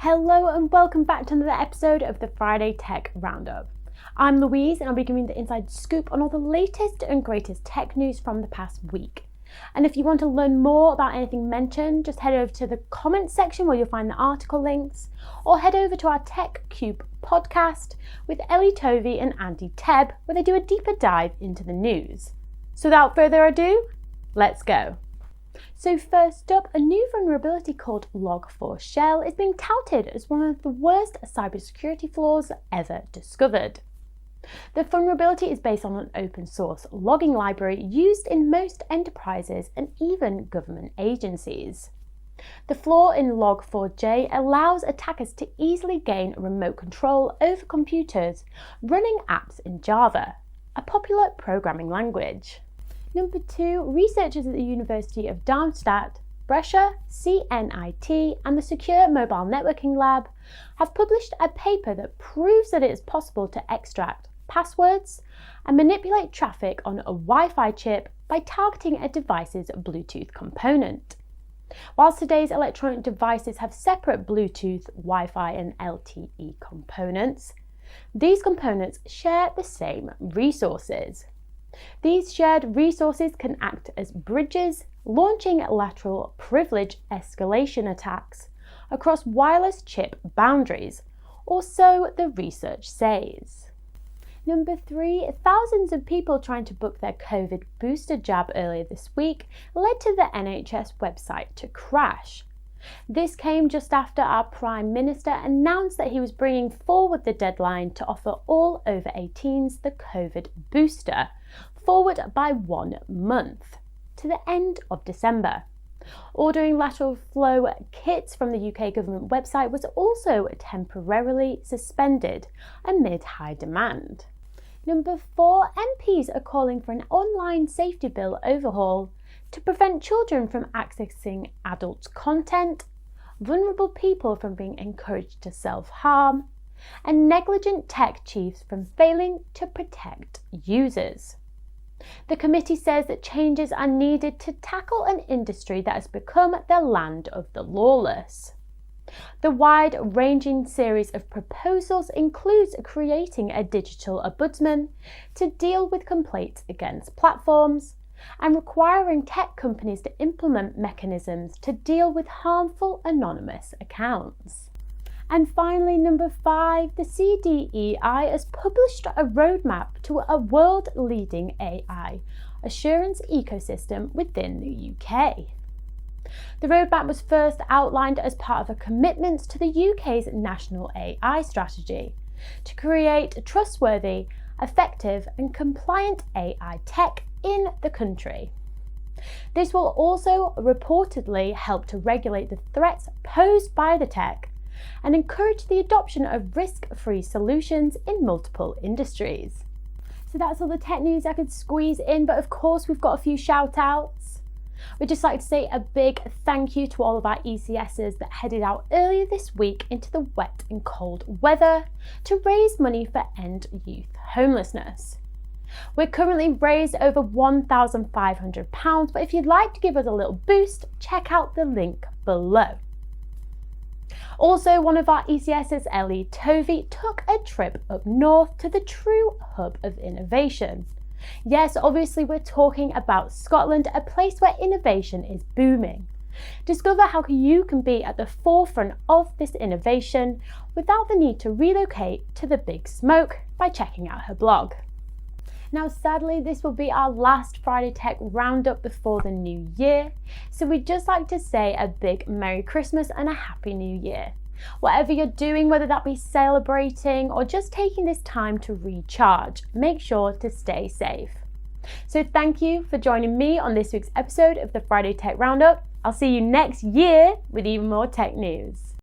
Hello and welcome back to another episode of the Friday Tech Roundup. I'm Louise and I'll be giving you the inside scoop on all the latest and greatest tech news from the past week. And if you want to learn more about anything mentioned, just head over to the comments section where you'll find the article links, or head over to our Tech Cube podcast with Eloisa Tovee and Andy Tebb, where they do a deeper dive into the news. So without further ado, let's go. So first up, a new vulnerability called Log4Shell is being touted as one of the worst cybersecurity flaws ever discovered. The vulnerability is based on an open source logging library used in most enterprises and even government agencies. The flaw in Log4j allows attackers to easily gain remote control over computers running apps in Java, a popular programming language. Number 2, researchers at the University of Darmstadt, Brescia, CNIT and the Secure Mobile Networking Lab have published a paper that proves that it is possible to extract passwords and manipulate traffic on a Wi-Fi chip by targeting a device's Bluetooth component. Whilst today's electronic devices have separate Bluetooth, Wi-Fi and LTE components, these components share the same resources. These shared resources can act as bridges, launching lateral privilege escalation attacks across wireless chip boundaries, or so the research says. Number 3, thousands of people trying to book their COVID booster jab earlier this week led to the NHS website to crash. This came just after our Prime Minister announced that he was bringing forward the deadline to offer all over 18s the COVID booster forward by 1 month, to the end of December. Ordering lateral flow kits from the UK government website was also temporarily suspended amid high demand. Number 4, MPs are calling for an online safety bill overhaul to prevent children from accessing adult content, vulnerable people from being encouraged to self-harm, and negligent tech chiefs from failing to protect users. The committee says that changes are needed to tackle an industry that has become the land of the lawless. The wide-ranging series of proposals includes creating a digital ombudsman to deal with complaints against platforms and requiring tech companies to implement mechanisms to deal with harmful anonymous accounts. And finally, number 5, the CDEI has published a roadmap to a world-leading AI assurance ecosystem within the UK. The roadmap was first outlined as part of a commitment to the UK's national AI strategy to create trustworthy, effective and compliant AI tech in the country. This will also reportedly help to regulate the threats posed by the tech and encourage the adoption of risk-free solutions in multiple industries. So that's all the tech news I could squeeze in, but of course we've got a few shout-outs. We'd just like to say a big thank you to all of our ECS'ers that headed out earlier this week into the wet and cold weather to raise money for End Youth Homelessness. We're currently raised over £1,500, but if you'd like to give us a little boost, check out the link below. Also, one of our ECS'ers, Eloisa Tovee, took a trip up north to the true hub of innovation. Yes, obviously we're talking about Scotland, a place where innovation is booming. Discover how you can be at the forefront of this innovation without the need to relocate to the big smoke by checking out her blog. Now, sadly, this will be our last Friday Tech Roundup before the new year, so we'd just like to say a big Merry Christmas and a Happy New Year. Whatever you're doing, whether that be celebrating or just taking this time to recharge, make sure to stay safe. So thank you for joining me on this week's episode of the Friday Tech Roundup. I'll see you next year with even more tech news.